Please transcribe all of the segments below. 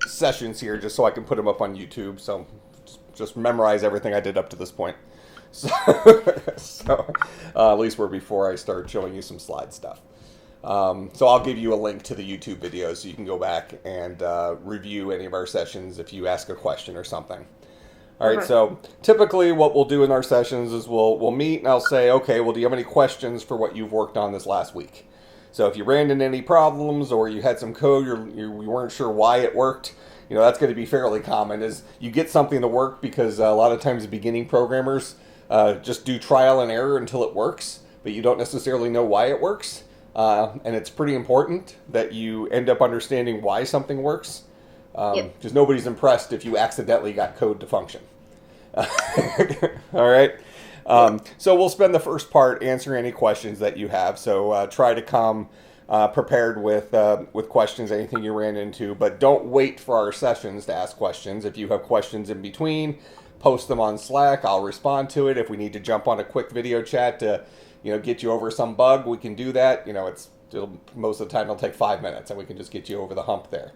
sessions here just so I can put them up on YouTube. So just memorize everything I did up to this point. So, at least we're before I start showing you some slide stuff. So I'll give you a link to the YouTube video so you can go back and review any of our sessions if you ask a question or something. All right, so typically what we'll do in our sessions is we'll meet and I'll say, okay, well, do you have any questions for what you've worked on this last week? So if you ran into any problems or you had some code you weren't sure why it worked, that's going to be fairly common. Is you get something to work because a lot of times beginning programmers just do trial and error until it works, but you don't necessarily know why it works. And it's pretty important that you end up understanding why something works. Because nobody's impressed if you accidentally got code to function. All right. So we'll spend the first part answering any questions that you have. So try to come prepared with questions, anything you ran into. But don't wait for our sessions to ask questions. If you have questions in between, post them on Slack. I'll respond to it. If we need to jump on a quick video chat to get you over some bug, we can do that. Most of the time it'll take 5 minutes, and we can just get you over the hump there.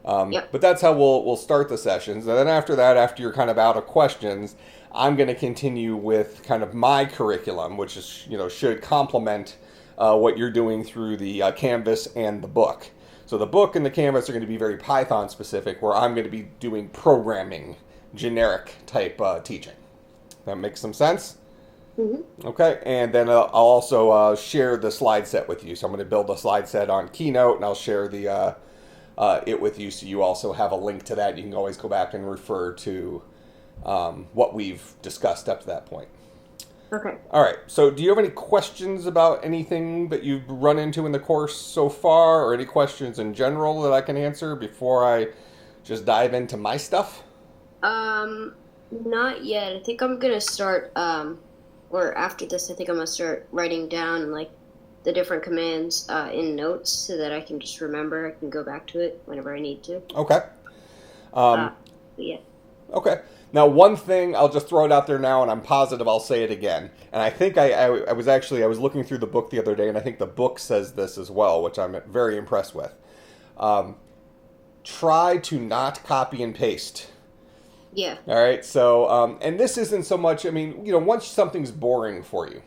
But that's how we'll start the sessions. And then after that, after you're kind of out of questions, I'm going to continue with kind of my curriculum, which is, should complement what you're doing through the Canvas and the book. So the book and the Canvas are going to be very Python specific, where I'm going to be doing programming, generic type teaching. That makes some sense? Mm-hmm. Okay, and then I'll also share the slide set with you. So I'm going to build a slide set on Keynote, and I'll share the it with you, so you also have a link to that. You can always go back and refer to what we've discussed up to that point. Okay. All right. So do you have any questions about anything that you've run into in the course so far, or any questions in general that I can answer before I just dive into my stuff? Not yet. I think I'm going to start, or after this, I think I'm going to start writing down, the different commands in notes so that I can just remember. I can go back to it whenever I need to. Okay. Yeah. Okay. Now, one thing, I'll just throw it out there now, and I'm positive I'll say it again. And I think I was looking through the book the other day, and I think the book says this as well, which I'm very impressed with. Try to not copy and paste. Yeah. All right. So, and this isn't so much, once something's boring for you,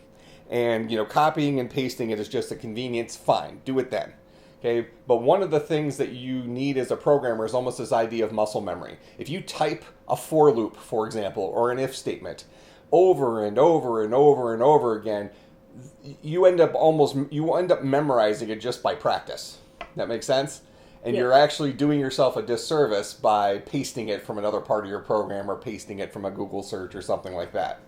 and, copying and pasting it is just a convenience, fine, do it then. Okay, but one of the things that you need as a programmer is almost this idea of muscle memory. If you type a for loop, for example, or an if statement over and over and over and over again, you end up memorizing it just by practice. That makes sense? And You're actually doing yourself a disservice by pasting it from another part of your program or pasting it from a Google search or something like that.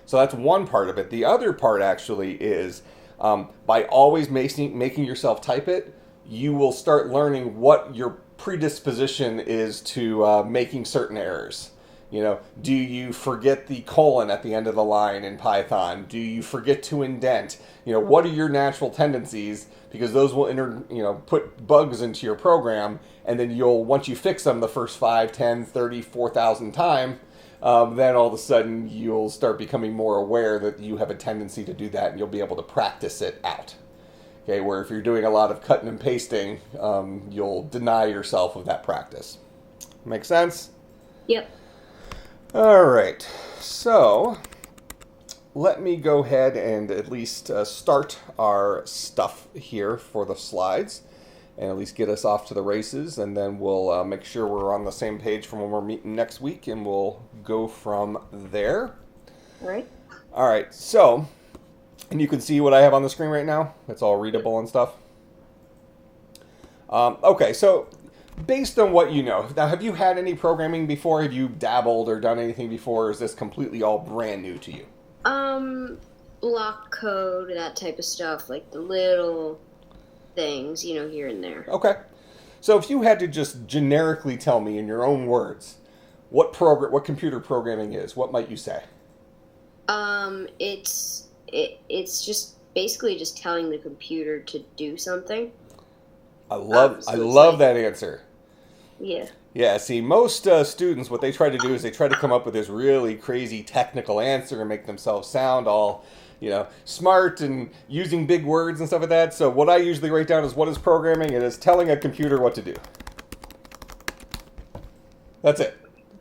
So that's one part of it. The other part actually is by always making yourself type it, you will start learning what your predisposition is to making certain errors. Do you forget the colon at the end of the line in Python? Do you forget to indent? What are your natural tendencies? Because those will put bugs into your program, and then once you fix them the first 5, 10, 30, 4,000 times, then all of a sudden you'll start becoming more aware that you have a tendency to do that, and you'll be able to practice it out. Okay, where if you're doing a lot of cutting and pasting, you'll deny yourself of that practice. Make sense? Yep. All right, so let me go ahead and at least start our stuff here for the slides, and at least get us off to the races, and then we'll make sure we're on the same page from when we're meeting next week, and we'll go from there. All right. All right, so, and you can see what I have on the screen right now? It's all readable and stuff? Okay, so based on what you know, now have you had any programming before? Have you dabbled or done anything before, or is this completely all brand new to you? Block code, that type of stuff, like the little things, here and there. Okay. So if you had to just generically tell me in your own words what computer programming is, what might you say? It's just basically just telling the computer to do something. I love that answer. Yeah. Yeah, see, most students, what they try to do is they try to come up with this really crazy technical answer and make themselves sound all, smart and using big words and stuff like that. So what I usually write down is, what is programming? It is telling a computer what to do. That's it.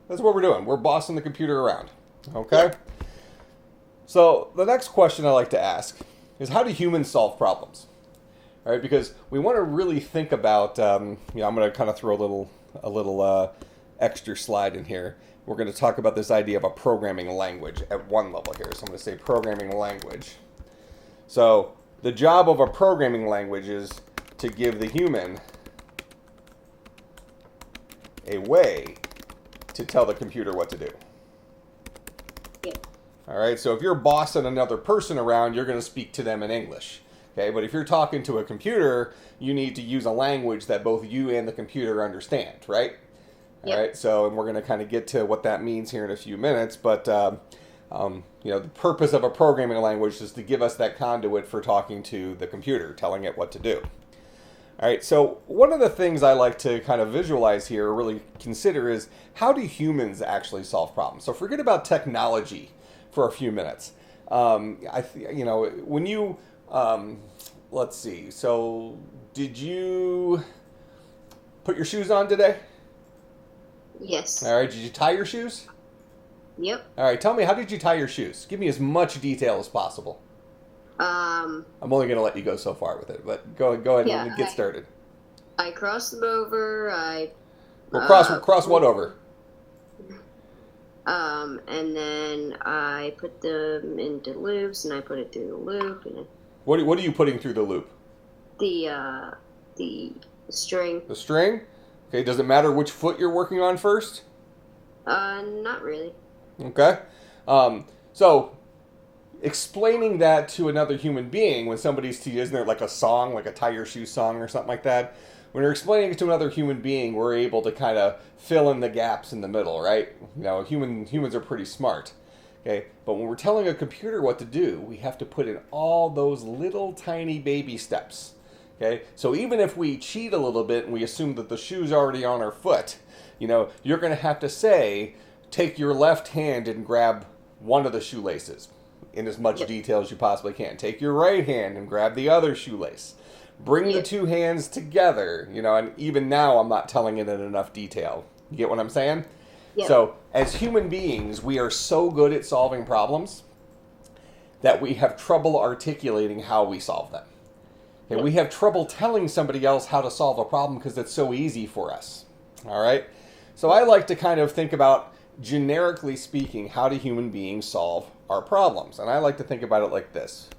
That's what we're doing. We're bossing the computer around. Okay? So the next question I like to ask is, how do humans solve problems? All right, because we want to really think about, I'm going to kind of throw a little extra slide in here. We're going to talk about this idea of a programming language at one level here. So I'm going to say programming language. So the job of a programming language is to give the human a way to tell the computer what to do. Yeah. All right, so if you're bossing another person around, you're going to speak to them in English. Okay, but if you're talking to a computer, you need to use a language that both you and the computer understand, right? Yep. All right, so and we're going to kind of get to what that means here in a few minutes, but the purpose of a programming language is to give us that conduit for talking to the computer, telling it what to do. All right, so one of the things I like to kind of visualize here, or really consider, is how do humans actually solve problems? So forget about technology for a few minutes. When you let's see. So, did you put your shoes on today? Yes. All right. Did you tie your shoes? Yep. All right. Tell me, how did you tie your shoes? Give me as much detail as possible. I'm only going to let you go so far with it, but go ahead and get started. I crossed them over. Cross what over? And then I put them into loops, and I put it through the loop, and What are you putting through the loop? the string. The string? Okay, does it matter which foot you're working on first? Not really. Okay. So, explaining that to another human being, when somebody's, isn't there like a song, like a tie your shoe song or something like that? When you're explaining it to another human being, we're able to kind of fill in the gaps in the middle, right? Humans are pretty smart. Okay, but when we're telling a computer what to do, we have to put in all those little tiny baby steps. Okay, so even if we cheat a little bit and we assume that the shoe's already on our foot, you're going to have to say, take your left hand and grab one of the shoelaces in as much detail as you possibly can. Take your right hand and grab the other shoelace. Bring the two hands together, and even now I'm not telling it in enough detail. You get what I'm saying? Yeah. So, as human beings, we are so good at solving problems that we have trouble articulating how we solve them. Okay, we have trouble telling somebody else how to solve a problem because it's so easy for us. All right? So I like to kind of think about, generically speaking, how do human beings solve our problems? And I like to think about it like this.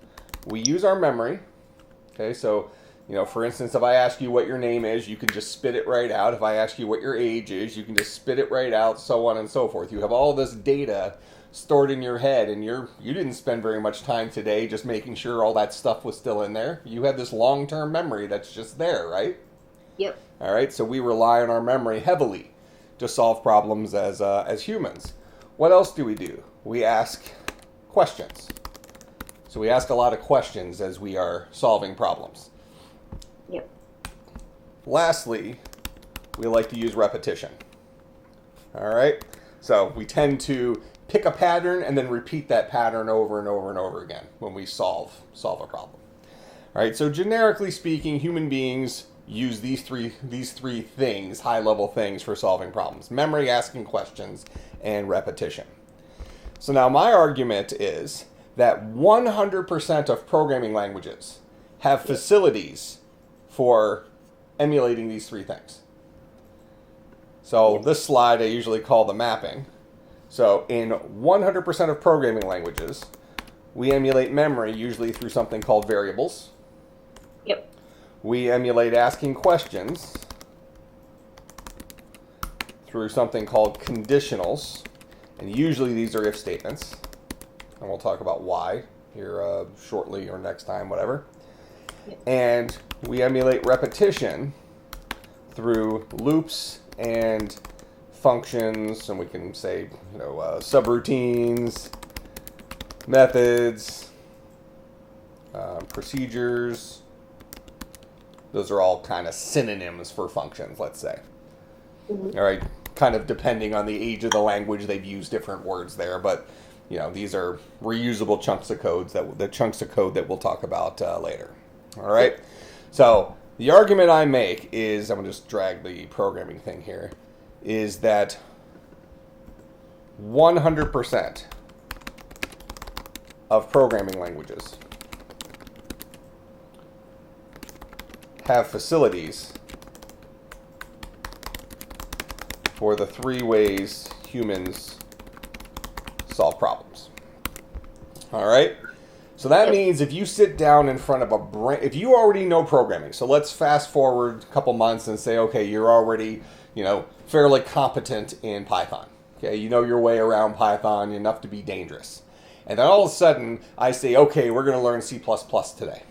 We use our memory. Okay, so for instance, if I ask you what your name is, you can just spit it right out. If I ask you what your age is, you can just spit it right out, so on and so forth. You have all this data stored in your head, and you didn't spend very much time today just making sure all that stuff was still in there. You have this long-term memory that's just there, right? Yep. All right, so we rely on our memory heavily to solve problems as humans. What else do? We ask questions. So we ask a lot of questions as we are solving problems. Yep. Lastly, we like to use repetition. All right? So we tend to pick a pattern and then repeat that pattern over and over and over again when we solve a problem. All right? So generically speaking, human beings use these three things, high-level things, for solving problems: memory, asking questions, and repetition. So now my argument is that 100% of programming languages have facilities for emulating these three things. So this slide I usually call the mapping. So in 100% of programming languages, we emulate memory usually through something called variables. Yep. We emulate asking questions through something called conditionals. And usually these are if statements. And we'll talk about why here shortly or next time, whatever. Yep. And we emulate repetition through loops and functions, and we can say, subroutines, methods, procedures. Those are all kind of synonyms for functions, let's say. Mm-hmm. All right, kind of depending on the age of the language, they've used different words there, but these are reusable chunks of code that we'll talk about later. All right. So the argument I make is, I'm going to just drag the programming thing here, is that 100% of programming languages have facilities for the 3 ways humans solve problems. All right? So that means if you sit down in front of if you already know programming, so let's fast forward a couple months and say, okay, you're already, fairly competent in Python. Okay, you know your way around Python enough to be dangerous. And then all of a sudden, I say, okay, we're going to learn C++ today.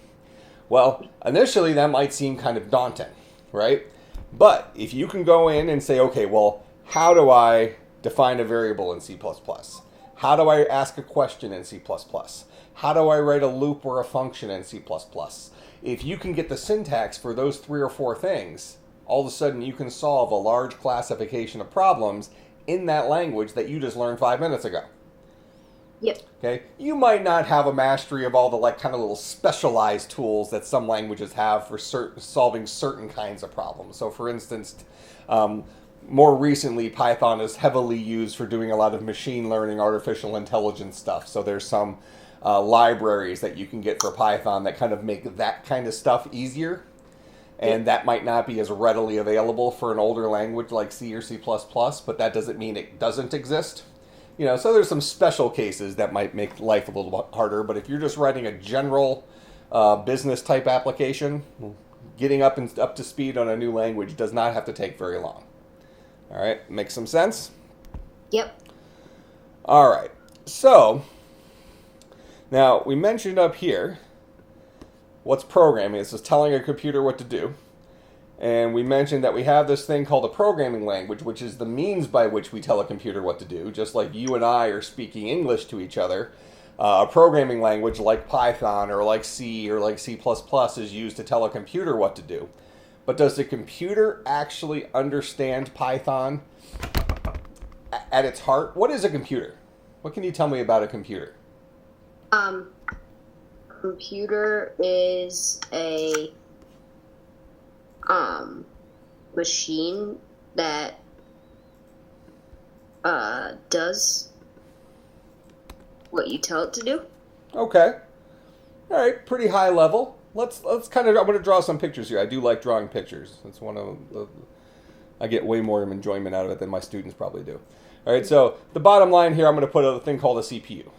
Well, initially that might seem kind of daunting, right? But if you can go in and say, okay, well, how do I define a variable in C++? How do I ask a question in C++? How do I write a loop or a function in C++? If you can get the syntax for those 3 or 4 things, all of a sudden you can solve a large classification of problems in that language that you just learned 5 minutes ago. Yep. Okay. You might not have a mastery of all the kind of little specialized tools that some languages have for solving certain kinds of problems. So, for instance, more recently, Python is heavily used for doing a lot of machine learning, artificial intelligence stuff. So there's some libraries that you can get for Python that kind of make that kind of stuff easier. And that might not be as readily available for an older language like C or C++, but that doesn't mean it doesn't exist. So there's some special cases that might make life a little bit harder. But if you're just writing a general business type application, getting up to speed on a new language does not have to take very long. All right, makes some sense? Yep. All right, so now we mentioned up here what's programming. This is telling a computer what to do. And we mentioned that we have this thing called a programming language, which is the means by which we tell a computer what to do, just like you and I are speaking English to each other. A programming language like Python or like C or like C++ is used to tell a computer what to do. But does the computer actually understand Python at its heart? What is a computer? What can you tell me about a computer? Computer is a machine that does what you tell it to do. Okay. All right, pretty high level. Let's kind of, I'm going to draw some pictures here. I do like drawing pictures. That's one of the, I get way more enjoyment out of it than my students probably do. All right, so the bottom line here, I'm going to put a thing called a CPU.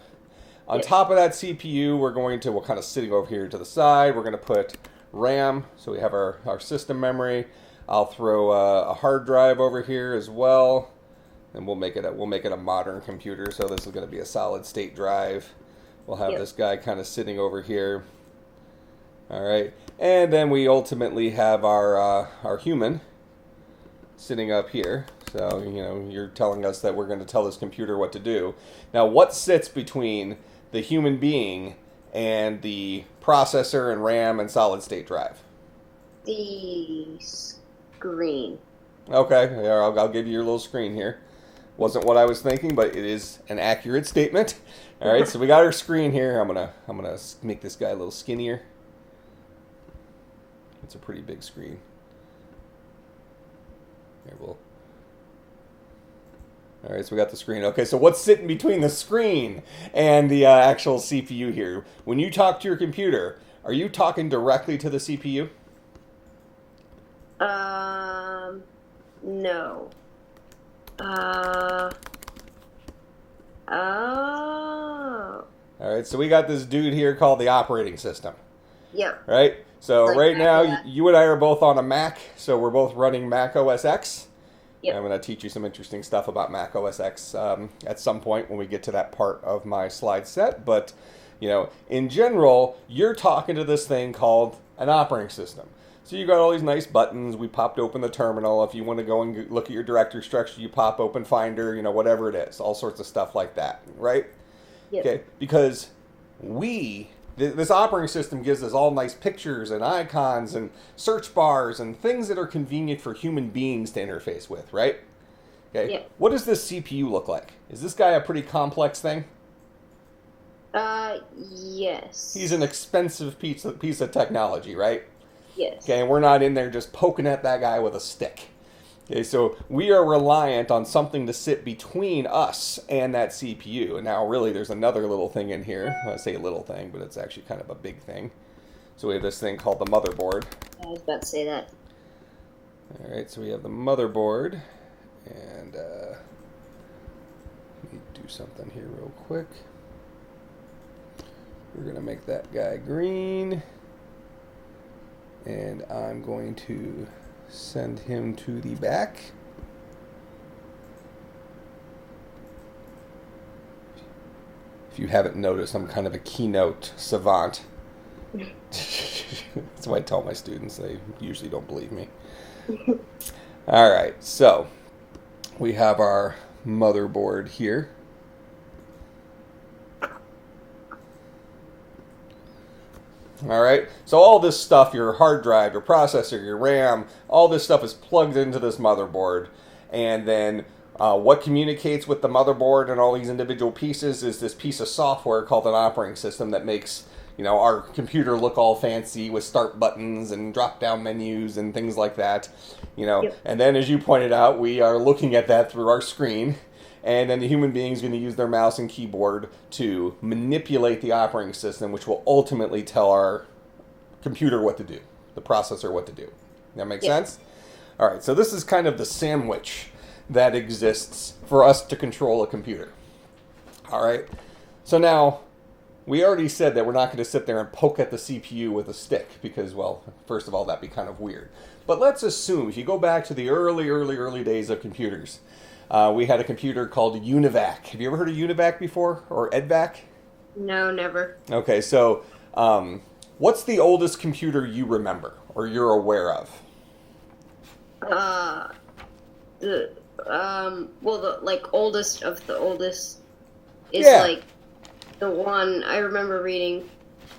On top of that CPU, we're kind of sitting over here to the side, we're going to put RAM, so we have our system memory. I'll throw a hard drive over here as well, and we'll make it a modern computer. So this is going to be a solid state drive. We'll have this guy kind of sitting over here. All right, and then we ultimately have our human sitting up here. So you're telling us that we're going to tell this computer what to do. Now, what sits between the human being and the processor and RAM and solid state drive? The screen. Okay, I'll give you your little screen here. Wasn't what I was thinking, but it is an accurate statement. All right, so we got our screen here. I'm gonna make this guy a little skinnier. It's a pretty big screen. Here, all right, so we got the screen. Okay, so what's sitting between the screen and the actual CPU here? When you talk to your computer, are you talking directly to the CPU? No. Oh. All right, so we got this dude here called the operating system. Yep. Right? So right now, you and I are both on a Mac, so we're both running Mac OS X. Yep. I'm going to teach you some interesting stuff about Mac OS X at some point when we get to that part of my slide set. But, in general, you're talking to this thing called an operating system. So you got all these nice buttons. We popped open the terminal. If you want to go and look at your directory structure, you pop open Finder, whatever it is. All sorts of stuff like that, right? Yep. Okay, because this operating system gives us all nice pictures and icons and search bars and things that are convenient for human beings to interface with, right? Okay. Yep. What does this CPU look like? Is this guy a pretty complex thing? Yes. He's an expensive piece of technology, right? Yes. Okay, and we're not in there just poking at that guy with a stick. Okay, so we are reliant on something to sit between us and that CPU. And now, really, there's another little thing in here. I say a little thing, but it's actually kind of a big thing. So we have this thing called the motherboard. I was about to say that. All right, so we have the motherboard, and let me do something here real quick. We're going to make that guy green, and I'm going to send him to the back. If you haven't noticed, I'm kind of a keynote savant. That's what I tell my students. They usually don't believe me. All right, so we have our motherboard here. All right, so all this stuff, your hard drive, your processor, your RAM, all this stuff is plugged into this motherboard. And then what communicates with the motherboard and all these individual pieces is this piece of software called an operating system that makes, our computer look all fancy with start buttons and drop down menus and things like that. Yep. And then, as you pointed out, we are looking at that through our screen. And then the human being is going to use their mouse and keyboard to manipulate the operating system, which will ultimately tell our computer what to do, the processor what to do. That make sense? All right, so this is kind of the sandwich that exists for us to control a computer. All right, so now we already said that we're not going to sit there and poke at the CPU with a stick because, well, first of all, that'd be kind of weird. But let's assume, if you go back to the early days of computers, we had a computer called UNIVAC. Have you ever heard of UNIVAC before, or EDVAC? No, never. Okay, so what's the oldest computer you remember or you're aware of? The oldest of the oldest is the one I remember reading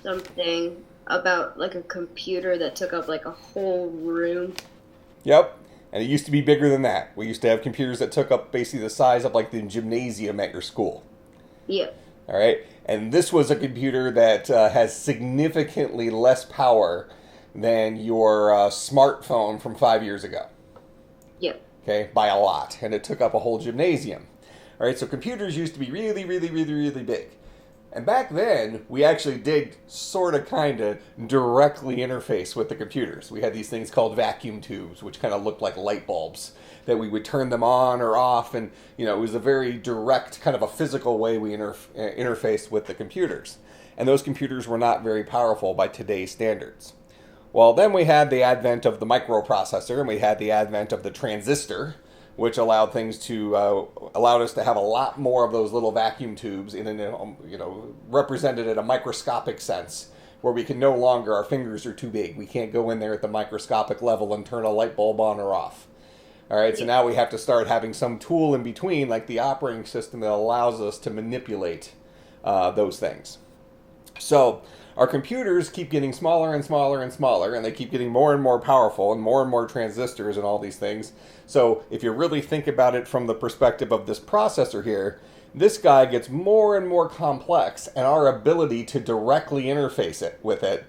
something about a computer that took up a whole room. Yep. And it used to be bigger than that. We used to have computers that took up basically the size of the gymnasium at your school. Yeah. All right. And this was a computer that has significantly less power than your smartphone from 5 years ago. Yeah. Okay, by a lot. And it took up a whole gymnasium. All right, so computers used to be really, really, really, really big. And back then, we actually did sort of kind of directly interface with the computers. We had these things called vacuum tubes, which kind of looked like light bulbs, that we would turn them on or off. And, it was a very direct, kind of a physical way we interfaced with the computers. And those computers were not very powerful by today's standards. Well, then we had the advent of the microprocessor, and we had the advent of the transistor, which allowed things to allowed us to have a lot more of those little vacuum tubes in an represented in a microscopic sense, where we can no longer, our fingers are too big. We can't go in there at the microscopic level and turn a light bulb on or off. All right, so now we have to start having some tool in between, like the operating system, that allows us to manipulate those things. So our computers keep getting smaller and smaller and smaller, and they keep getting more and more powerful and more transistors and all these things. So if you really think about it from the perspective of this processor here, this guy gets more and more complex, and our ability to directly interface it with it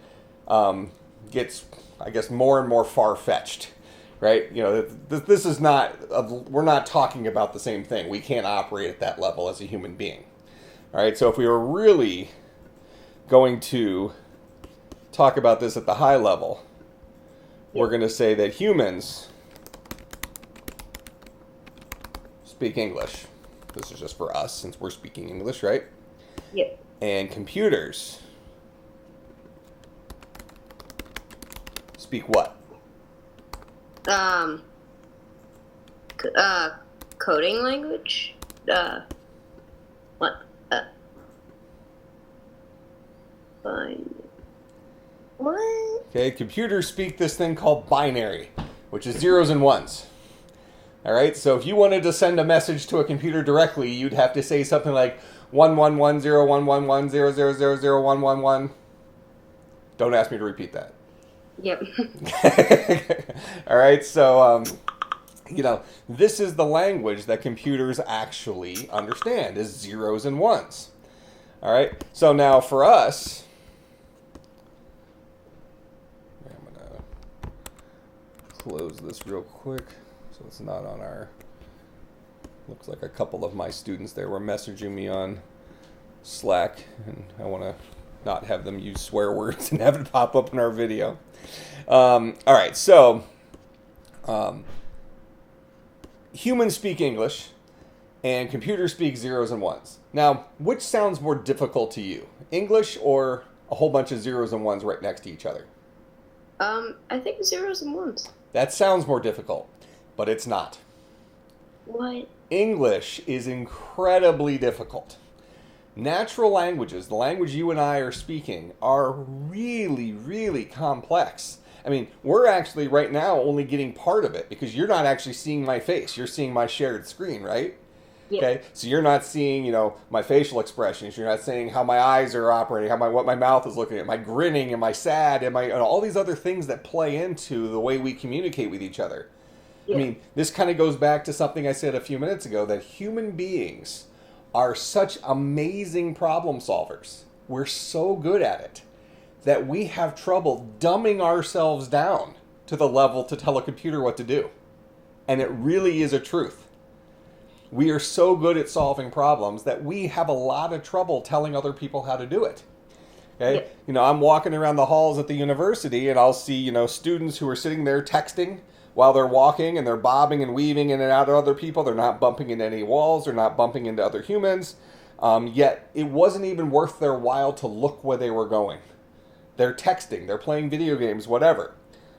gets, I guess, more and more far-fetched, right? This is not, we're not talking about the same thing. We can't operate at that level as a human being. All right, so if we were really going to talk about this at the high level, we're going to say that humans speak English. This is just for us, since we're speaking English, right? Yep. And computers speak what? Coding language. What? Fine. What? Okay, computers speak this thing called binary, which is zeros and ones. All right, so if you wanted to send a message to a computer directly, you'd have to say something like 111011100001111. Don't ask me to repeat that. Yep. All right, so this is the language that computers actually understand, is zeros and ones. All right, so now for us, I'm gonna close this real quick So it's not on our... Looks like a couple of my students there were messaging me on Slack, and I want to not have them use swear words and have it pop up in our video. All right, so humans speak English, and computers speak zeros and ones. Now, which sounds more difficult to you? English or a whole bunch of zeros and ones right next to each other? I think zeros and ones. That sounds more difficult, but it's not. What? English is incredibly difficult. Natural languages, the language you and I are speaking, are really, really complex. I mean, we're actually right now only getting part of it because you're not actually seeing my face. You're seeing my shared screen, right? Yeah. Okay, so you're not seeing, my facial expressions. You're not seeing how my eyes are operating, what my mouth is looking at, am I grinning, am I sad, all these other things that play into the way we communicate with each other. Yeah. I mean, this kind of goes back to something I said a few minutes ago, that human beings are such amazing problem solvers. We're so good at it that we have trouble dumbing ourselves down to the level to tell a computer what to do. And it really is a truth. We are so good at solving problems that we have a lot of trouble telling other people how to do it. Okay? Yeah. I'm walking around the halls at the university and I'll see, students who are sitting there texting while they're walking, and they're bobbing and weaving in and out of other people. They're not bumping into any walls. They're not bumping into other humans. Yet it wasn't even worth their while to look where they were going. They're texting. They're playing video games, whatever.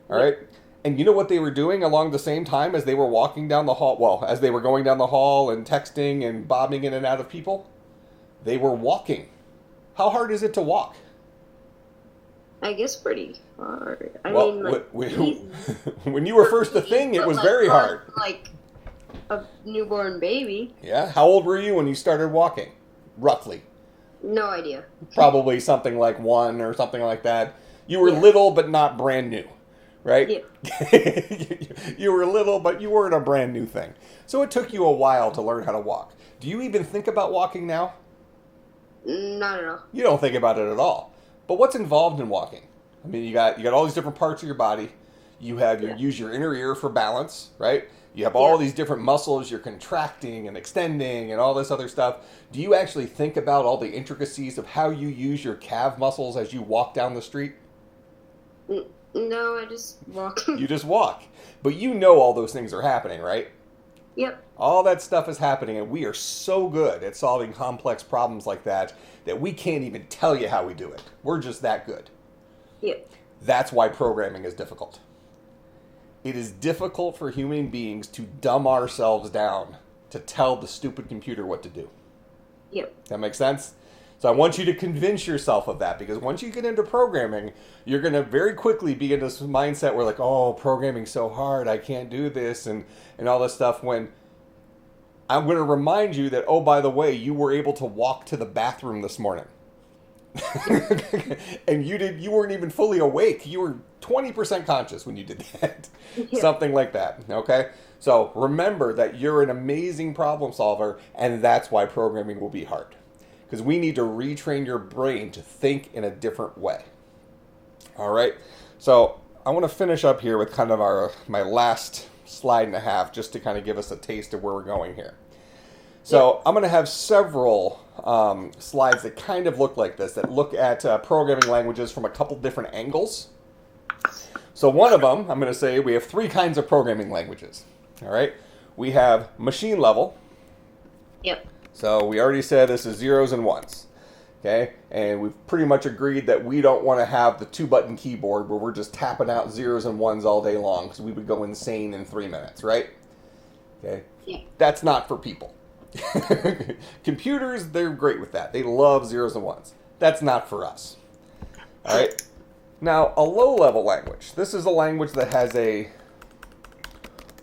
All right? And you know what they were doing along the same time as they were walking down the hall? Well, as they were going down the hall and texting and bobbing in and out of people? They were walking. How hard is it to walk? I guess pretty hard. When you were first a thing, it was very hard. Like a newborn baby. Yeah? How old were you when you started walking? Roughly. No idea. Probably something like 1 or something like that. You were little, but not brand new, right? Yeah. You were little, but you weren't a brand new thing. So it took you a while to learn how to walk. Do you even think about walking now? Not at all. You don't think about it at all. But what's involved in walking? I mean, you got all these different parts of your body. You have use your inner ear for balance, right? You have all these different muscles you're contracting and extending and all this other stuff. Do you actually think about all the intricacies of how you use your calf muscles as you walk down the street? No, I just walk. You just walk. But you know all those things are happening, right? Yep. All that stuff is happening, and we are so good at solving complex problems like that we can't even tell you how we do it. We're just that good. Yep. That's why programming is difficult. It is difficult for human beings to dumb ourselves down to tell the stupid computer what to do. Yep. That makes sense? So I want you to convince yourself of that, because once you get into programming, you're going to very quickly be in this mindset where like, oh, programming's so hard, I can't do this, and all this stuff, when I'm going to remind you that, oh, by the way, you were able to walk to the bathroom this morning. And you weren't even fully awake. You were 20% conscious when you did that. Yeah. Something like that, okay? So remember that you're an amazing problem solver, and that's why programming will be hard. Because we need to retrain your brain to think in a different way. All right? So I want to finish up here with kind of my last slide and a half, just to kind of give us a taste of where we're going here. So I'm going to have several slides that kind of look like this, that look at programming languages from a couple different angles. So one of them, I'm going to say we have 3 kinds of programming languages. All right? We have machine level. Yep. So we already said this is zeros and ones. Okay? And we've pretty much agreed that we don't want to have the 2-button keyboard where we're just tapping out zeros and ones all day long, because we would go insane in 3 minutes, right? Okay? Yeah. That's not for people. Computers, they're great with that. They love zeros and ones. That's not for us. All right? Now, a low-level language. This is a language that has a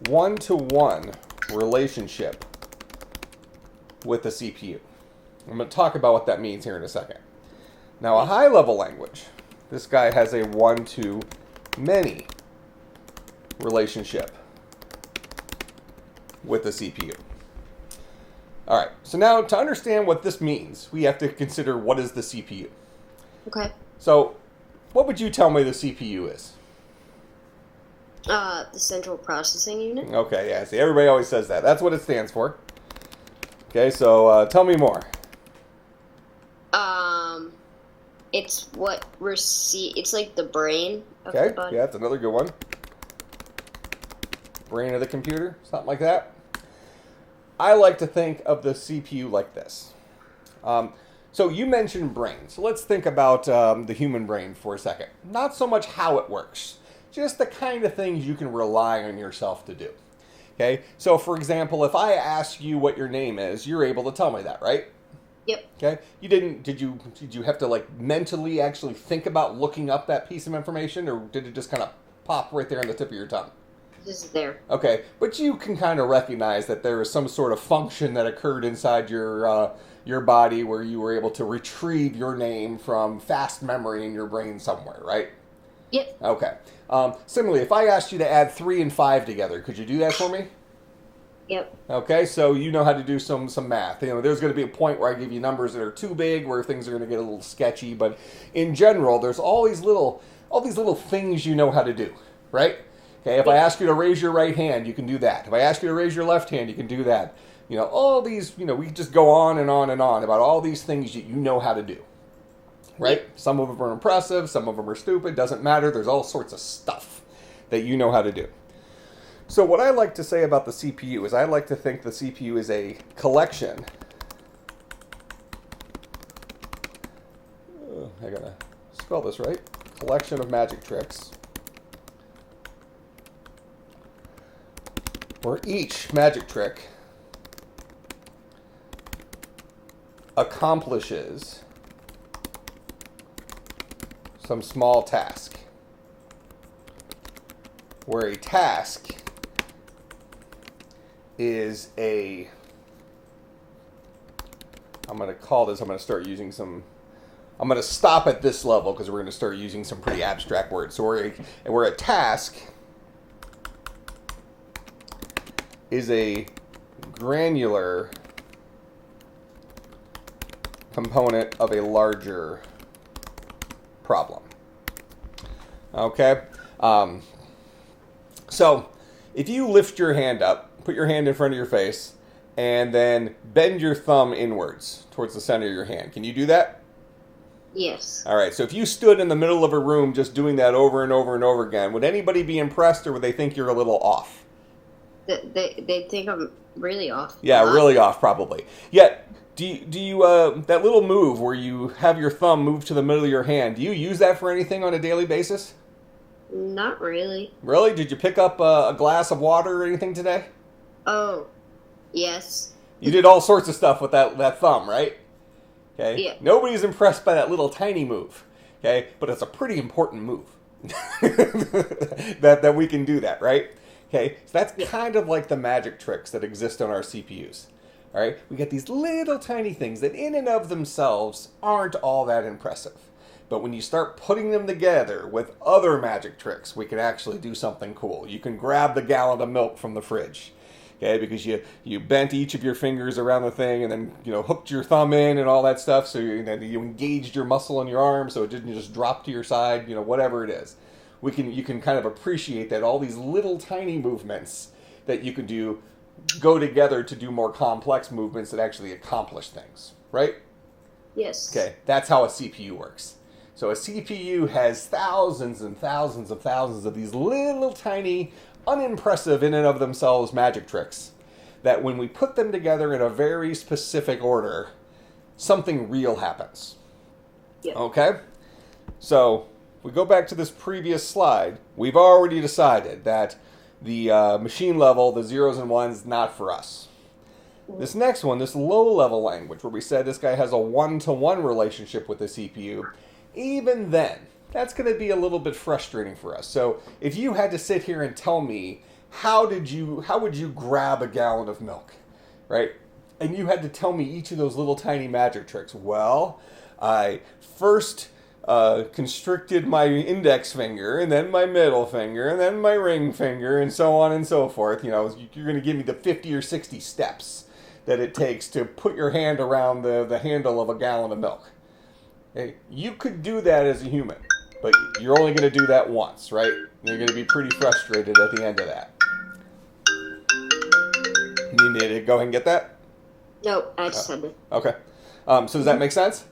one-to-one relationship with the CPU. I'm going to talk about what that means here in a second. Now, a high-level language, this guy has a one-to-many relationship with the CPU. All right, so now to understand what this means, we have to consider what is the CPU. Okay. So, what would you tell me the CPU is? The central processing unit. Okay, yeah, see, everybody always says that. That's what it stands for. Okay, so tell me more. Um, it's what it's like the brain of the Okay, body. yeah, that's another good one. Brain of the computer, something like that. I like to think of the CPU like this. So you mentioned brain. So let's think about the human brain for a second. Not so much how it works, just the kind of things you can rely on yourself to do. Okay, so for example, if I ask you what your name is, you're able to tell me that, right? Yep. Okay. You didn't? Did you have to like mentally actually think about looking up that piece of information, or did it just kind of pop right there on the tip of your tongue? Just there. Okay, but you can kind of recognize that there is some sort of function that occurred inside your body where you were able to retrieve your name from fast memory in your brain somewhere, right? Yep. Okay. Similarly, if I asked you to add 3 and 5 together, could you do that for me? Yep. Okay, so you know how to do some math. You know, there's going to be a point where I give you numbers that are too big, where things are going to get a little sketchy. But in general, there's all these little things you know how to do, right? Okay, if I ask you to raise your right hand, you can do that. If I ask you to raise your left hand, you can do that. You know, all these, you know, we just go on and on and on about all these things that you know how to do, right? Yep. Some of them are impressive, some of them are stupid, doesn't matter. There's all sorts of stuff that you know how to do. So what I like to say about the CPU is I like to think the CPU is a collection. I gotta spell this right. Collection of magic tricks. Where each magic trick accomplishes some small task. Where a task is I'm going to start using some, I'm going to stop at this level because we're going to start using some pretty abstract words. So where a task is a granular component of a larger problem. Okay? So, if you lift your hand up, put your hand in front of your face, and then bend your thumb inwards towards the center of your hand. Can you do that? Yes. All right, so if you stood in the middle of a room just doing that over and over and over again, would anybody be impressed or would they think you're a little off? They think I'm really off. Yeah, really off, probably. Yet, do you that little move where you have your thumb move to the middle of your hand, do you use that for anything on a daily basis? Not really. Really? Did you pick up a glass of water or anything today? Oh, yes. You did all sorts of stuff with that thumb, right? Okay. Yeah. Nobody's impressed by that little tiny move. Okay, but it's a pretty important move. that we can do that, right? Okay, so that's kind of like the magic tricks that exist on our CPUs. All right, we get these little tiny things that in and of themselves aren't all that impressive. But when you start putting them together with other magic tricks, we can actually do something cool. You can grab the gallon of milk from the fridge, okay, because you bent each of your fingers around the thing and then, you know, hooked your thumb in and all that stuff, so you engaged your muscle in your arm so it didn't just drop to your side, you know, whatever it is. You can kind of appreciate that all these little tiny movements that you can do go together to do more complex movements that actually accomplish things, right? Yes. Okay, that's how a CPU works. So a CPU has thousands and thousands and thousands of these little tiny, unimpressive in and of themselves magic tricks that when we put them together in a very specific order, something real happens. Yep. Okay? So, we go back to this previous slide. We've already decided that the machine level, the zeros and ones, not for us. This next one, this low-level language, where we said this guy has a one-to-one relationship with the CPU, even then, that's going to be a little bit frustrating for us. So if you had to sit here and tell me, how would you grab a gallon of milk, right? And you had to tell me each of those little tiny magic tricks. Well, I first constricted my index finger, and then my middle finger, and then my ring finger, and so on and so forth. You know, you're going to give me the 50 or 60 steps that it takes to put your hand around the handle of a gallon of milk. Hey, you could do that as a human, but you're only going to do that once, right? You're going to be pretty frustrated at the end of that. You need to go ahead and get that? No, I just had to. Okay. So does that make sense?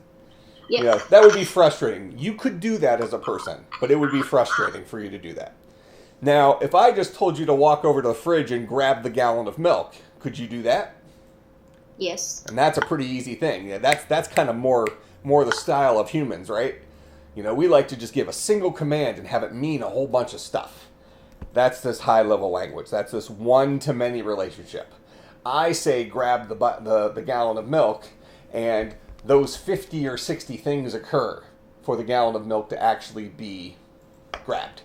Yeah. That would be frustrating. You could do that as a person, but it would be frustrating for you to do that. Now, if I just told you to walk over to the fridge and grab the gallon of milk, could you do that? Yes. And that's a pretty easy thing. That's kind of more the style of humans, right? We like to just give a single command and have it mean a whole bunch of stuff. That's this high-level language. That's this one-to-many relationship. I say grab the gallon of milk, and those 50 or 60 things occur for the gallon of milk to actually be grabbed.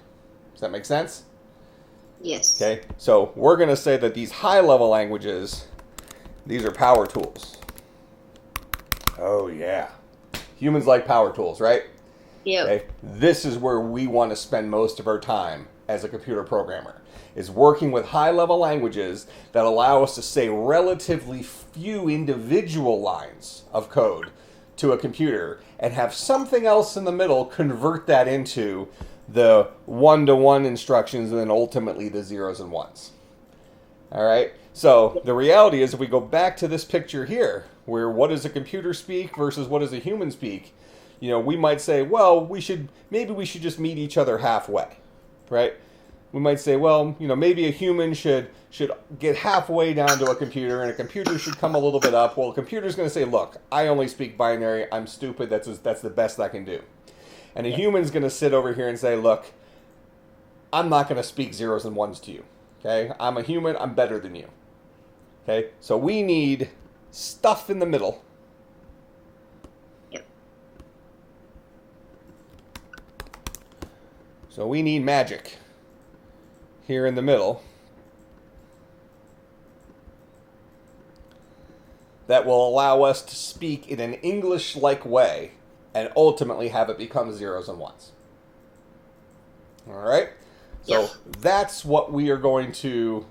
Does that make sense? Yes. Okay, so we're going to say that these high-level languages, these are power tools. Oh, yeah. Humans like power tools, right? Yeah. Okay? This is where we want to spend most of our time as a computer programmer, is working with high-level languages that allow us to say relatively few individual lines of code to a computer and have something else in the middle convert that into the one-to-one instructions and then ultimately the zeros and ones. All right? So the reality is, if we go back to this picture here, where what does a computer speak versus what does a human speak, we might say, well, maybe we should just meet each other halfway, right? We might say, well, maybe a human should get halfway down to a computer, and a computer should come a little bit up. Well, a computer's going to say, look, I only speak binary. I'm stupid. That's the best I can do. And a human's going to sit over here and say, look, I'm not going to speak zeros and ones to you. Okay? I'm a human. I'm better than you. Okay? So we need stuff in the middle. Yep. So we need magic here in the middle that will allow us to speak in an English-like way and ultimately have it become zeros and ones. All right? So that's what we are going to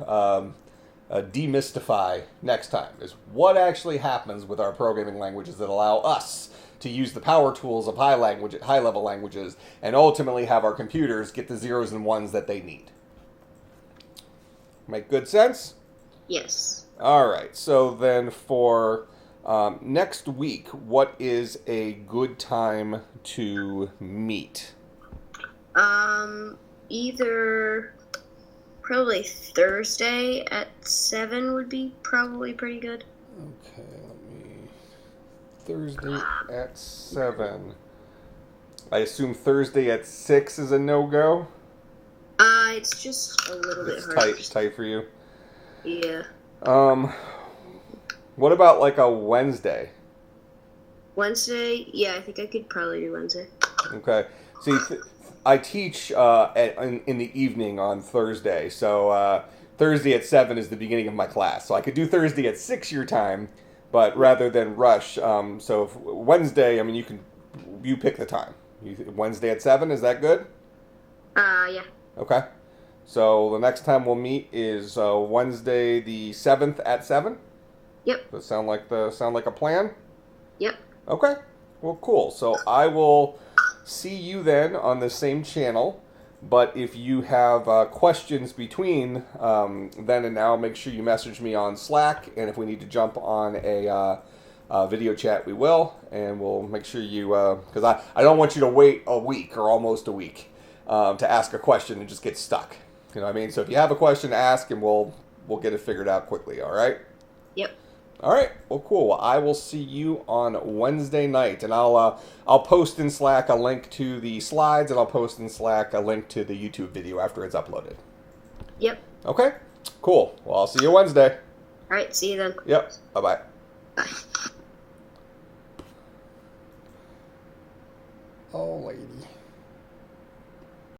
demystify next time, is what actually happens with our programming languages that allow us to use the power tools of high-level languages and ultimately have our computers get the zeros and ones that they need. Make good sense? Yes. All right. So then for next week, what is a good time to meet? Either probably Thursday at 7 would be probably pretty good. Okay, Thursday at 7. I assume Thursday at 6 is a no-go? It's just a little bit hard. It's tight for you? Yeah. What about like a Wednesday? Wednesday? Yeah, I think I could probably do Wednesday. Okay. See, I teach in the evening on Thursday, so Thursday at 7 is the beginning of my class. So I could do Thursday at 6 your time, but rather than rush. So if Wednesday, you pick the time. Wednesday at 7, is that good? Yeah. Okay. So the next time we'll meet is Wednesday the 7th at 7? Yep. Does that sound like a plan? Yep. Okay. Well, cool. So I will see you then on the same channel. But if you have questions between then and now, make sure you message me on Slack. And if we need to jump on a video chat, we will. And we'll make sure you, because I don't want you to wait a week or almost a week to ask a question and just get stuck. You know what I mean? So if you have a question, ask, and we'll get it figured out quickly. All right? Yep. All right. Well, cool. Well, I will see you on Wednesday night, and I'll post in Slack a link to the slides, and I'll post in Slack a link to the YouTube video after it's uploaded. Yep. Okay. Cool. Well, I'll see you Wednesday. All right. See you then. Yep. Bye-bye. Bye. Oh, lady.